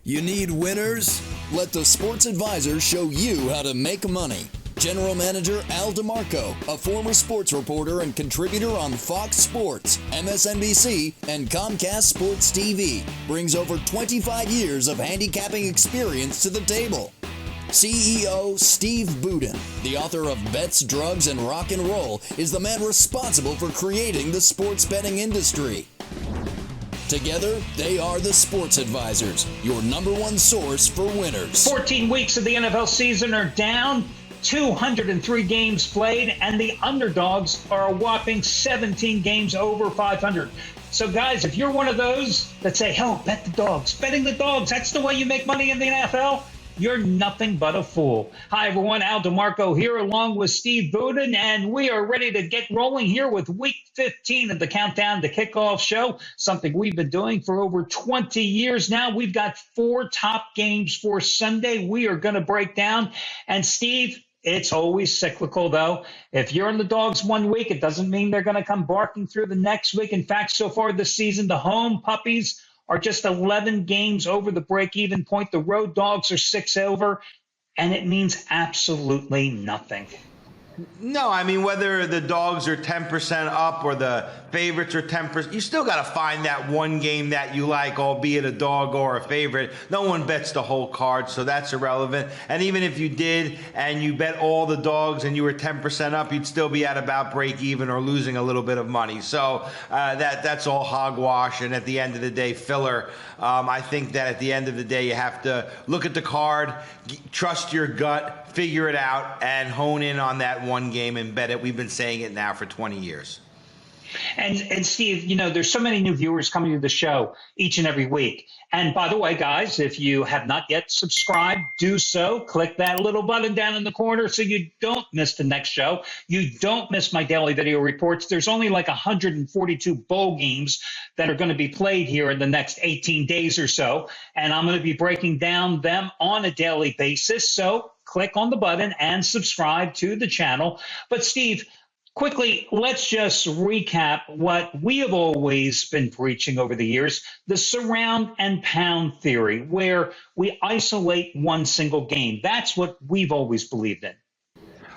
You need winners? Let the Sports Advisor show you how to make money. General Manager Al DeMarco, a former sports reporter and contributor on Fox Sports, MSNBC, and Comcast Sports TV, brings over 25 years of handicapping experience to the table. CEO Steve Budin, the author of Bets, Drugs, and Rock and Roll, is the man responsible for creating the sports betting industry. Together, they are the Sports Advisors, your number one source for winners. 14 weeks of the NFL season are down, 203 games played, and the underdogs are a whopping 17 games over 500. So, guys, if you're one of those that say, hell, bet the dogs, betting the dogs, that's the way you make money in the NFL, you're nothing but a fool. Hi, everyone. Al DeMarco here along with Steve Budin, and we are ready to get rolling here with Week 15 of the Countdown to Kickoff show, something we've been doing for over 20 years now. We've got 4 top games for Sunday we are going to break down. And, Steve, it's always cyclical, though. If you're in the dogs one week, it doesn't mean they're going to come barking through the next week. In fact, so far this season, the home puppies are just 11 games over the break-even point. The road dogs are 6 over, and it means absolutely nothing. No, I mean, whether the dogs are 10% up or the favorites are 10%, you still got to find that one game that you like, albeit a dog or a favorite. No one bets the whole card, so that's irrelevant. And even if you did and you bet all the dogs and you were 10% up, you'd still be at about break even or losing a little bit of money. So that's all hogwash, and at the end of the day, filler. I think that at the end of the day, you have to look at the card, trust your gut, figure it out, and hone in on that one game and bet it. We've been saying it now for 20 years. And Steve, you know, there's so many new viewers coming to the show each and every week. And by the way, guys, if you have not yet subscribed, do so. Click that little button down in the corner so you don't miss the next show. You don't miss my daily video reports. There's only like 142 bowl games that are going to be played here in the next 18 days or so. And I'm going to be breaking down them on a daily basis. So click on the button and subscribe to the channel. But Steve, quickly, let's just recap what we have always been preaching over the years, the surround and pound theory, where we isolate one single game. That's what we've always believed in.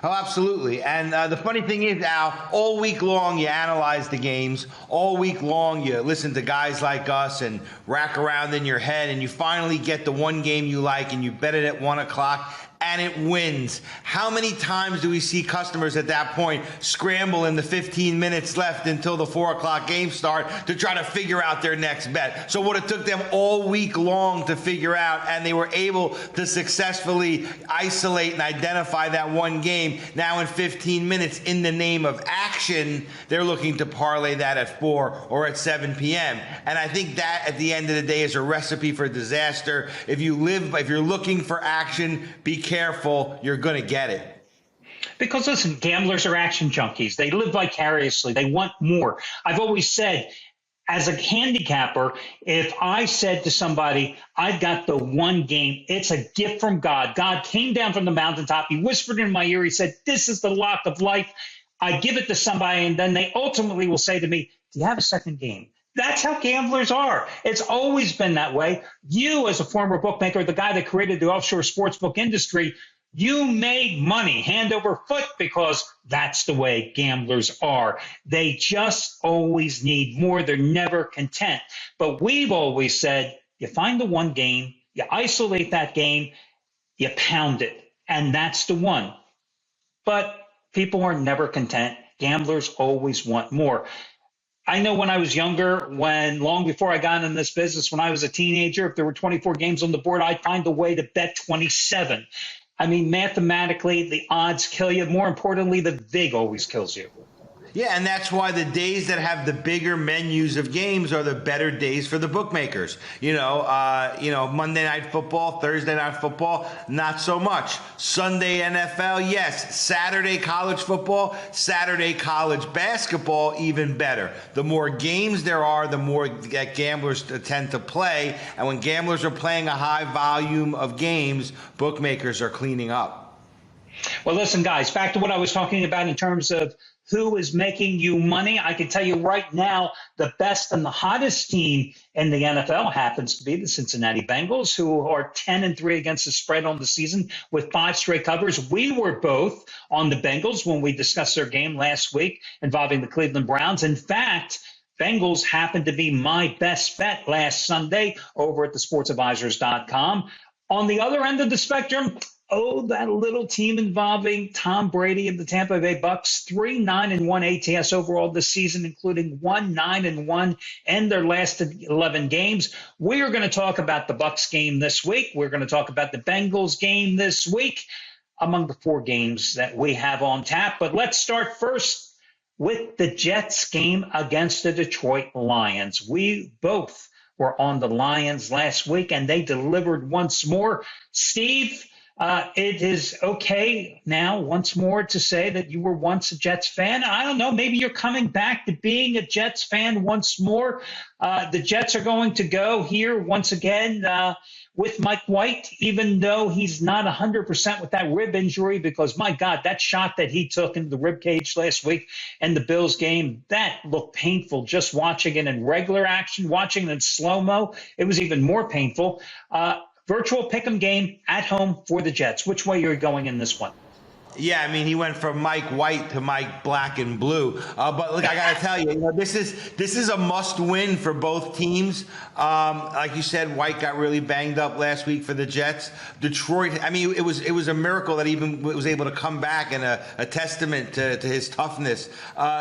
Oh, absolutely. And the funny thing is, Al, all week long you analyze the games. All week long you listen to guys like us and rack around in your head, and you finally get the one game you like and you bet it at 1 o'clock. And it wins. How many times do we see customers at that point scramble in the 15 minutes left until the 4 o'clock game start to try to figure out their next bet? So what it took them all week long to figure out, and they were able to successfully isolate and identify that one game. Now in 15 minutes, in the name of action, they're looking to parlay that at 4 or at 7 p.m. And I think that at the end of the day is a recipe for disaster. If you're looking for action, be careful, you're going to get it. Because listen, gamblers are action junkies. They live vicariously. They want more. I've always said, as a handicapper, if I said to somebody, I've got the one game, it's a gift from God. God came down from the mountaintop. He whispered in my ear. He said, this is the lock of life. I give it to somebody, and then they ultimately will say to me, do you have a second game? That's how gamblers are. It's always been that way. You, as a former bookmaker, the guy that created the offshore sportsbook industry, you made money hand over foot because that's the way gamblers are. They just always need more. They're never content. But we've always said, you find the one game, you isolate that game, you pound it, and that's the one. But people are never content. Gamblers always want more. I know when I was younger, long before I got in this business, when I was a teenager, if there were 24 games on the board, I'd find a way to bet 27. I mean, mathematically, the odds kill you. More importantly, the vig always kills you. Yeah, and that's why the days that have the bigger menus of games are the better days for the bookmakers. Monday Night Football, Thursday Night Football, not so much. Sunday NFL, yes. Saturday college football, Saturday college basketball, even better. The more games there are, the more that gamblers tend to play. And when gamblers are playing a high volume of games, bookmakers are cleaning up. Well, listen, guys, back to what I was talking about in terms of who is making you money. I can tell you right now, the best and the hottest team in the NFL happens to be the Cincinnati Bengals, who are 10-3 against the spread on the season with 5 straight covers. We were both on the Bengals when we discussed their game last week involving the Cleveland Browns. In fact, Bengals happened to be my best bet last Sunday over at thesportsadvisors.com. On the other end of the spectrum, that little team involving Tom Brady and the Tampa Bay Bucs, 3-9-1 ATS overall this season, including 1-9-1 in their last 11 games. We are going to talk about the Bucs game this week. We're going to talk about the Bengals game this week, among the 4 games that we have on tap. But let's start first with the Jets game against the Detroit Lions. We both were on the Lions last week, and they delivered once more. Steve, it is okay now once more to say that you were once a Jets fan. I don't know, maybe you're coming back to being a Jets fan once more. The Jets are going to go here once again with Mike White, even though he's not 100% with that rib injury, because, my God, that shot that he took into the rib cage last week in the Bills game, that looked painful just watching it in regular action, watching it in slow-mo. It was even more painful. Virtual pick'em game at home for the Jets. Which way are you going in this one? Yeah, I mean, he went from Mike White to Mike Black and Blue. But look, I got to tell you, this is a must-win for both teams. Like you said, White got really banged up last week for the Jets. Detroit, I mean, it was a miracle that he even was able to come back, and a testament to his toughness.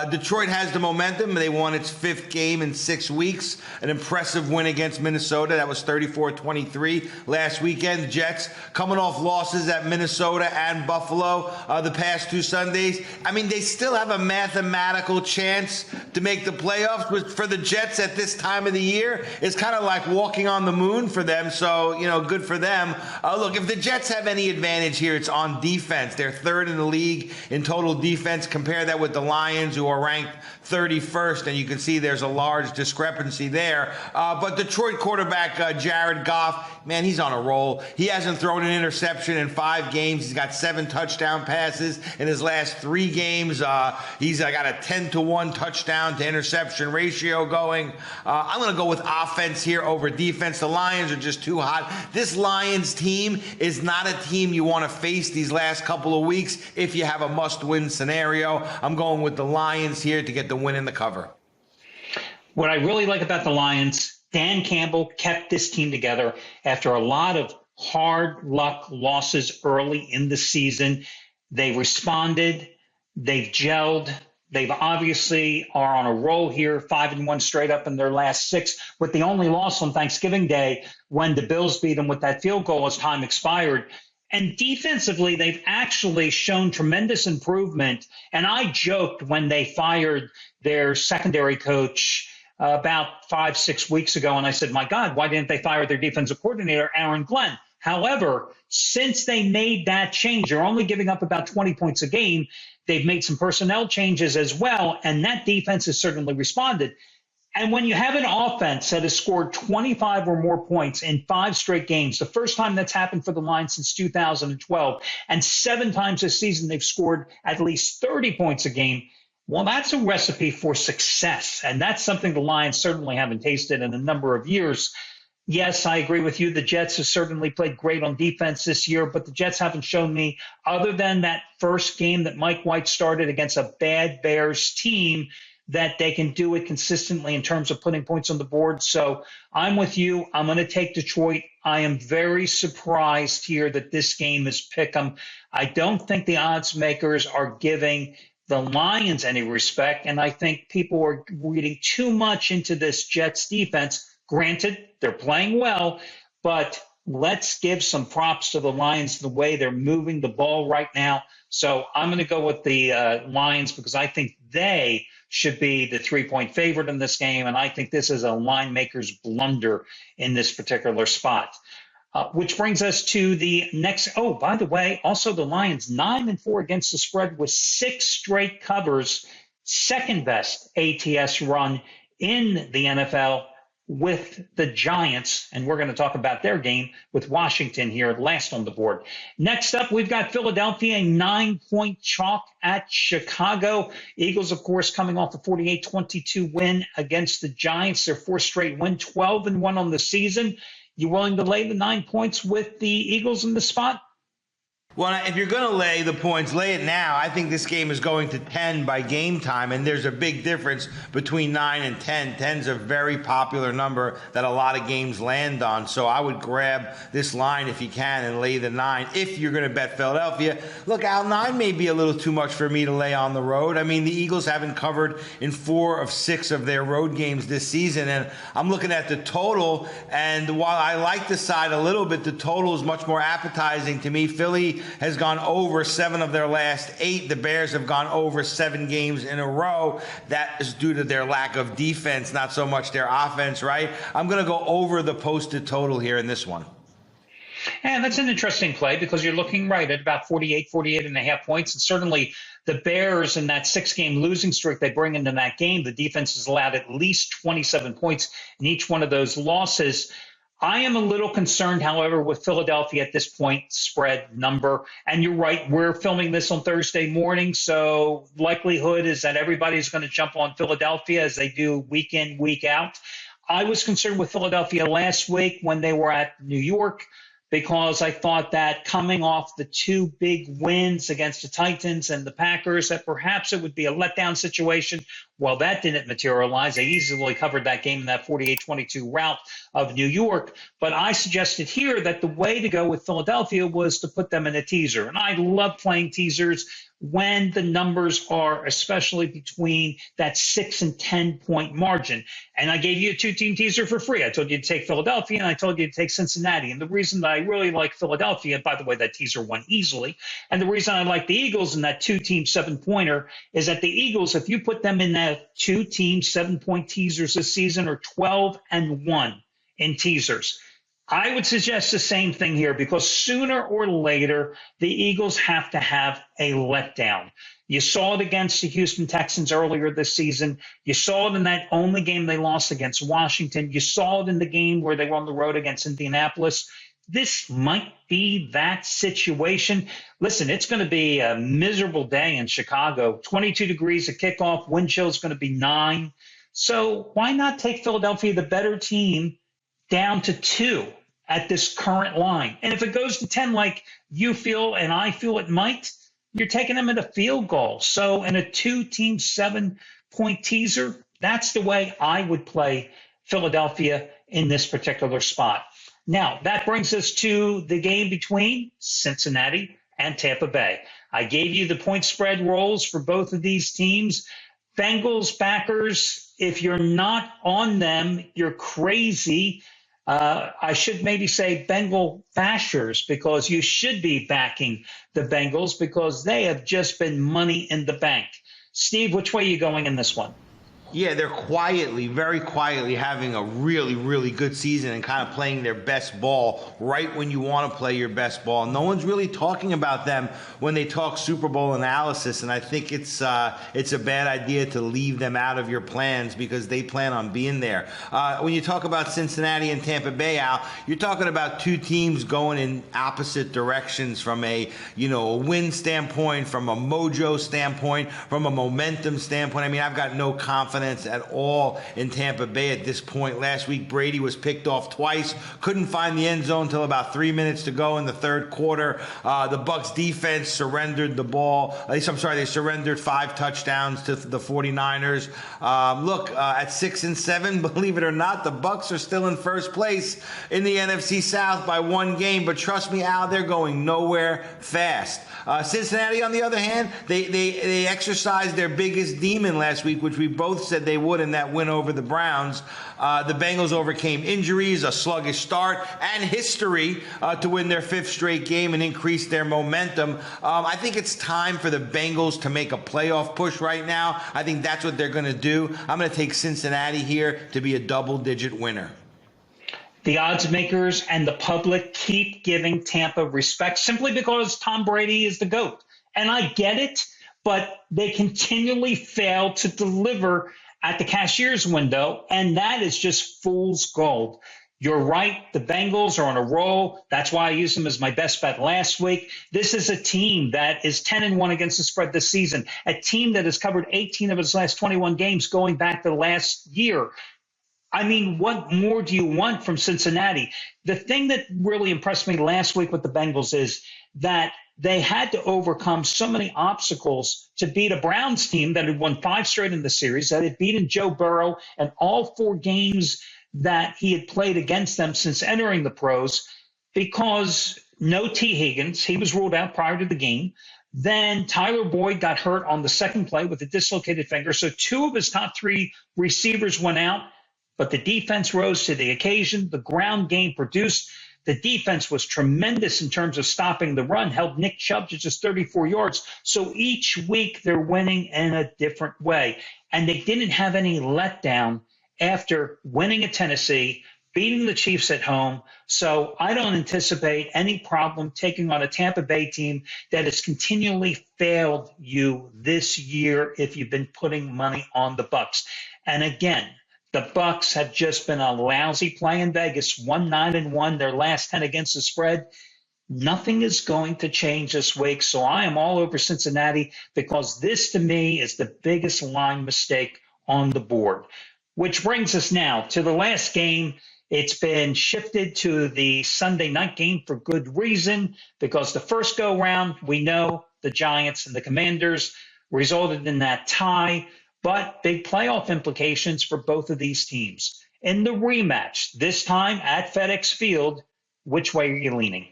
Detroit has the momentum. They won its 5th game in 6 weeks. An impressive win against Minnesota. That was 34-23 last weekend. The Jets coming off losses at Minnesota and Buffalo the past 2 Sundays. I mean, they still have a mathematical chance to make the playoffs. Which for the Jets at this time of the year is kind of like walking on the moon for them. So, good for them. Look, if the Jets have any advantage here, it's on defense. They're 3rd in the league in total defense. Compare that with the Lions, who are ranked 31st, and you can see there's a large discrepancy there. But Detroit quarterback Jared Goff, man, he's on a roll. He hasn't thrown an interception in 5 games. He's got 7 touchdown passes in his last 3 games. He's got a 10-to-1 touchdown to interception ratio going. I'm going to go with offense here over defense. The Lions are just too hot. This Lions team is not a team you want to face these last couple of weeks if you have a must-win scenario. I'm going with the Lions here to get the win in the cover. What I really like about the Lions, Dan Campbell kept this team together after a lot of hard luck losses early in the season. They responded. They've gelled. They've obviously are on a roll here, 5-1 straight up in their last 6, with the only loss on Thanksgiving Day when the Bills beat them with that field goal as time expired. And defensively, they've actually shown tremendous improvement. And I joked when they fired their secondary coach about 5-6 weeks ago, and I said, my God, why didn't they fire their defensive coordinator, Aaron Glenn? However, since they made that change, they're only giving up about 20 points a game. They've made some personnel changes as well, and that defense has certainly responded. And when you have an offense that has scored 25 or more points in 5 straight games, the first time that's happened for the Lions since 2012, and 7 times this season they've scored at least 30 points a game, well, that's a recipe for success. And that's something the Lions certainly haven't tasted in a number of years. Yes, I agree with you. The Jets have certainly played great on defense this year, but the Jets haven't shown me, other than that first game that Mike White started against a bad Bears team, that they can do it consistently in terms of putting points on the board. So I'm with you. I'm going to take Detroit. I am very surprised here that this game is pick 'em. I don't think the odds makers are giving the Lions any respect, and I think people are reading too much into this Jets defense. Granted, they're playing well, but let's give some props to the Lions the way they're moving the ball right now. So I'm going to go with the Lions because I think they should be the 3-point favorite in this game, and I think this is a line maker's blunder in this particular spot. Which brings us to the next. Oh, by the way, also the Lions 9-4 against the spread with 6 straight covers, second best ATS run in the NFL. with the Giants, and we're going to talk about their game with Washington here last on the board. Next up, we've got Philadelphia, a 9-point chalk at Chicago. Eagles, of course, coming off a 48-22 win against the Giants, their fourth straight win, 12-1 on the season. You willing to lay the 9 points with the Eagles in the spot? Well, if you're going to lay the points, lay it now. I think this game is going to 10 by game time, and there's a big difference between 9 and 10. 10's a very popular number that a lot of games land on, so I would grab this line if you can and lay the 9 if you're going to bet Philadelphia. Look, Al, 9 may be a little too much for me to lay on the road. I mean, the Eagles haven't covered in 4 of 6 of their road games this season, and I'm looking at the total, and while I like the side a little bit, the total is much more appetizing to me. Philly has gone over 7 of their last 8. The Bears have gone over 7 games in a row. That is due to their lack of defense, not so much their offense, right? I'm going to go over the posted total here in this one. And that's an interesting play because you're looking right at about 48 and a half points. And certainly the Bears in that 6-game losing streak they bring into that game, the defense has allowed at least 27 points in each one of those losses. I am a little concerned, however, with Philadelphia at this point spread number. And you're right, we're filming this on Thursday morning, so likelihood is that everybody's going to jump on Philadelphia as they do week in, week out. I was concerned with Philadelphia last week when they were at New York because I thought that coming off the 2 big wins against the Titans and the Packers, that perhaps it would be a letdown situation. Well, that didn't materialize. They easily covered that game in that 48-22 rout of New York. But I suggested here that the way to go with Philadelphia was to put them in a teaser. And I love playing teasers when the numbers are especially between that 6 and 10 point margin. And I gave you a 2-team teaser for free. I told you to take Philadelphia and I told you to take Cincinnati. And the reason that I really like Philadelphia, by the way, that teaser won easily. And the reason I like the Eagles in that 2-team 7-pointer is that the Eagles, if you put them in that 2-team 7-point teasers this season, are 12-1 in teasers. I would suggest the same thing here because sooner or later, the Eagles have to have a letdown. You saw it against the Houston Texans earlier this season. You saw it in that only game they lost against Washington. You saw it in the game where they were on the road against Indianapolis. This might be that situation. Listen, it's going to be a miserable day in Chicago. 22 degrees at kickoff. Wind chill is going to be 9. So why not take Philadelphia, the better team, down to 2 at this current line? And if it goes to 10 like you feel and I feel it might, you're taking them at a field goal. So in a 2-team 7-point teaser, that's the way I would play Philadelphia in this particular spot. Now, that brings us to the game between Cincinnati and Tampa Bay. I gave you the point spread rolls for both of these teams. Bengals, Packers, if you're not on them, you're crazy. I should maybe say Bengal bashers because you should be backing the Bengals because they have just been money in the bank. Steve, which way are you going in this one? Yeah, they're quietly, very quietly having a really, really good season and kind of playing their best ball right when you want to play your best ball. No one's really talking about them when they talk Super Bowl analysis, and I think it's a bad idea to leave them out of your plans because they plan on being there. When you talk about Cincinnati and Tampa Bay, Al, you're talking about 2 teams going in opposite directions from a win standpoint, from a mojo standpoint, from a momentum standpoint. I mean, I've got no confidence at all in Tampa Bay at this point. Last week, Brady was picked off twice, couldn't find the end zone until about 3 minutes to go in the third quarter. The Bucs defense surrendered the ball. They surrendered 5 touchdowns to the 49ers. At 6 and 7, believe it or not, the Bucs are still in first place in the NFC South by 1 game. But trust me, Al, they're going nowhere fast. Cincinnati, on the other hand, they exercised their biggest demon last week, which we both said they would in that win over the Browns. The Bengals overcame injuries, a sluggish start, and history to win their 5th straight game and increase their momentum. I think it's time for the Bengals to make a playoff push right now. I think that's what they're going to do. I'm going to take Cincinnati here to be a double-digit winner. The odds makers and the public keep giving Tampa respect simply because Tom Brady is the GOAT. And I get it, but they continually fail to deliver at the cashier's window, and that is just fool's gold. You're right. The Bengals are on a roll. That's why I used them as my best bet last week. This is a team that is 10-1 against the spread this season, a team that has covered 18 of its last 21 games going back to last year. I mean, what more do you want from Cincinnati? The thing that really impressed me last week with the Bengals is that they had to overcome so many obstacles to beat a Browns team that had won 5 straight in the series, that had beaten Joe Burrow in all 4 games that he had played against them since entering the pros, because no T. Higgins, he was ruled out prior to the game. Then Tyler Boyd got hurt on the second play with a dislocated finger. So 2 of his top 3 receivers went out, but the defense rose to the occasion. The ground game produced. The defense was tremendous in terms of stopping the run, held Nick Chubb to just 34 yards. So each week they're winning in a different way. And they didn't have any letdown after winning at Tennessee, beating the Chiefs at home. So I don't anticipate any problem taking on a Tampa Bay team that has continually failed you this year if you've been putting money on the Bucs. And again, the Bucs have just been a lousy play in Vegas, 1-9-1, their last 10 against the spread. Nothing is going to change this week. So I am all over Cincinnati, because this to me is the biggest line mistake on the board. Which brings us now to the last game. It's been shifted to the Sunday night game for good reason, because the first go round, we know the Giants and the Commanders resulted in that tie, but big playoff implications for both of these teams. In the rematch, this time at FedEx Field, which way are you leaning?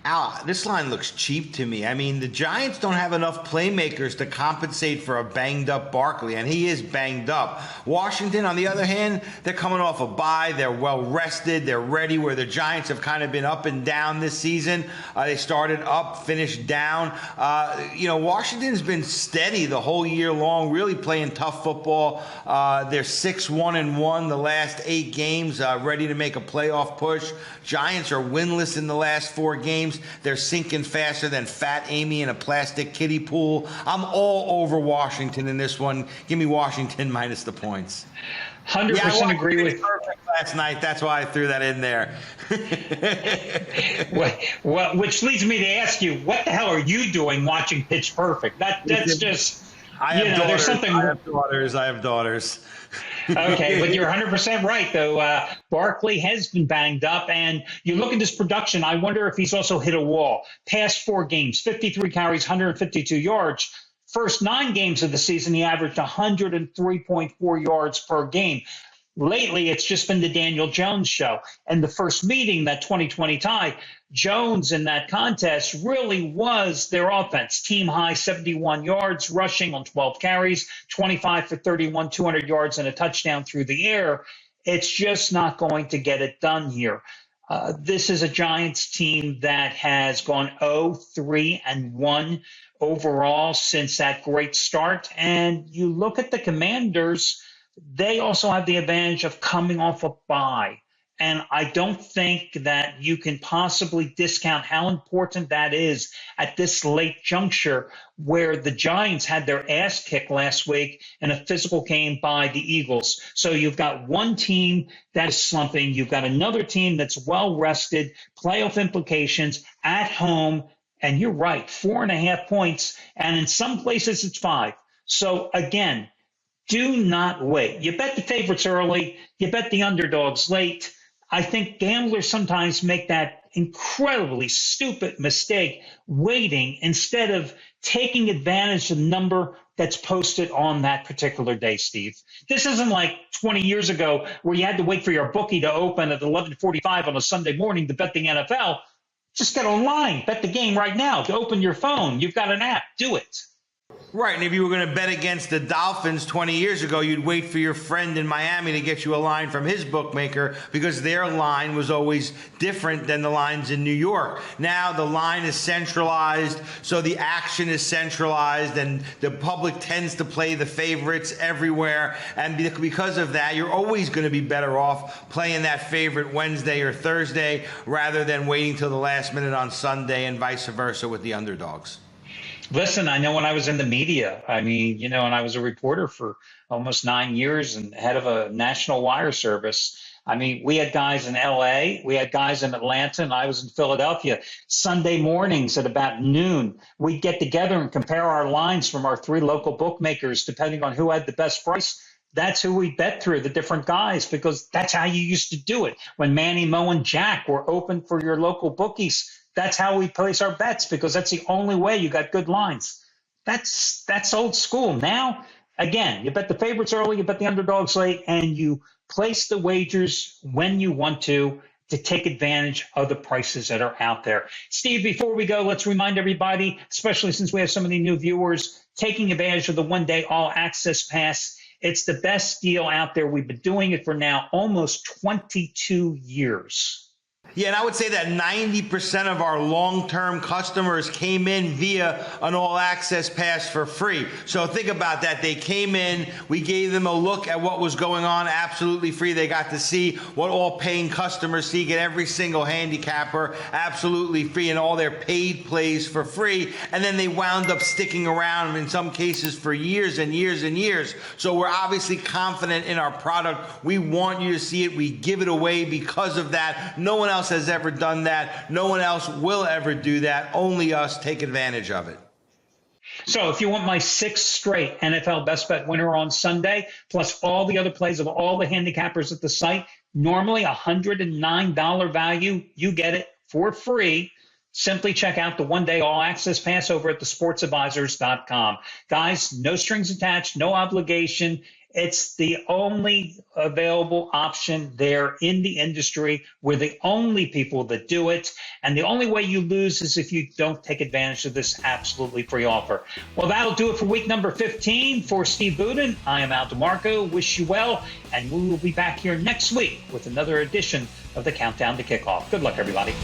Al, this line looks cheap to me. I mean, the Giants don't have enough playmakers to compensate for a banged-up Barkley, and he is banged up. Washington, on the other hand, they're coming off a bye. They're well-rested. They're ready, where the Giants have kind of been up and down this season. They started up, finished down. Washington's been steady the whole year long, really playing tough football. They're 6-1-1 the last 8 games, ready to make a playoff push. Giants are winless in the last 4 games. They're sinking faster than Fat Amy in a plastic kiddie pool. I'm all over Washington in this one. Give me Washington minus the points. 100% agree with you. Perfect last night. That's why I threw that in there. well, which leads me to ask you, what the hell are you doing watching Pitch Perfect? That's just, I have daughters. There's something. I have daughters. Okay, but you're 100% right, though. Barkley has been banged up, and you look at his production, I wonder if he's also hit a wall. Past 4 games, 53 carries, 152 yards. First 9 games of the season, he averaged 103.4 yards per game. Lately, it's just been the Daniel Jones show. And the first meeting, that 2020 tie, Jones in that contest really was their offense. Team high 71 yards, rushing on 12 carries, 25 for 31, 200 yards, and a touchdown through the air. It's just not going to get it done here. This is a Giants team that has gone 0-3-1 overall since that great start. And you look at the Commanders, they also have the advantage of coming off a bye. And I don't think that you can possibly discount how important that is at this late juncture, where the Giants had their ass kicked last week in a physical game by the Eagles. So you've got one team that is slumping. You've got another team that's well rested, playoff implications at home. And you're right, 4.5 points. And in some places it's 5. So again, do not wait. You bet the favorites early. You bet the underdogs late. I think gamblers sometimes make that incredibly stupid mistake, waiting instead of taking advantage of the number that's posted on that particular day, Steve. This isn't like 20 years ago where you had to wait for your bookie to open at 11:45 on a Sunday morning to bet the NFL. Just get online, bet the game right now. To open your phone, you've got an app. Do it. Right, and if you were going to bet against the Dolphins 20 years ago, you'd wait for your friend in Miami to get you a line from his bookmaker, because their line was always different than the lines in New York. Now the line is centralized, so the action is centralized, and the public tends to play the favorites everywhere. And because of that, you're always going to be better off playing that favorite Wednesday or Thursday rather than waiting till the last minute on Sunday, and vice versa with the underdogs. Listen, I know when I was in the media, I mean, and I was a reporter for almost 9 years and head of a national wire service. I mean, we had guys in LA, we had guys in Atlanta, and I was in Philadelphia. Sunday mornings at about noon, we'd get together and compare our lines from our 3 local bookmakers, depending on who had the best price. That's who we bet through, the different guys, because that's how you used to do it. When Manny, Mo, and Jack were open for your local bookies, that's how we place our bets, because that's the only way you got good lines. That's old school. Now, again, you bet the favorites early, you bet the underdogs late, and you place the wagers when you want to take advantage of the prices that are out there. Steve, before we go, let's remind everybody, especially since we have so many new viewers, taking advantage of the one-day all-access pass. It's the best deal out there. We've been doing it for now almost 22 years. Yeah, and I would say that 90% of our long-term customers came in via an all-access pass for free. So think about that. They came in, we gave them a look at what was going on absolutely free. They got to see what all paying customers see, get every single handicapper absolutely free and all their paid plays for free. And then they wound up sticking around in some cases for years and years and years. So we're obviously confident in our product. We want you to see it. We give it away because of that. No one else has ever done that. No one else will ever do that. Only us. Take advantage of it. So if you want my 6th straight NFL best bet winner on Sunday, plus all the other plays of all the handicappers at the site, normally $109 value, you get it for free. Simply check out the one-day all-access pass over at thesportsadvisors.com. Guys, no strings attached, no obligation. It's the only available option there in the industry. We're the only people that do it. And the only way you lose is if you don't take advantage of this absolutely free offer. Well, that'll do it for week number 15. For Steve Budin, I am Al DeMarco. Wish you well. And we will be back here next week with another edition of the Countdown to Kickoff. Good luck, everybody.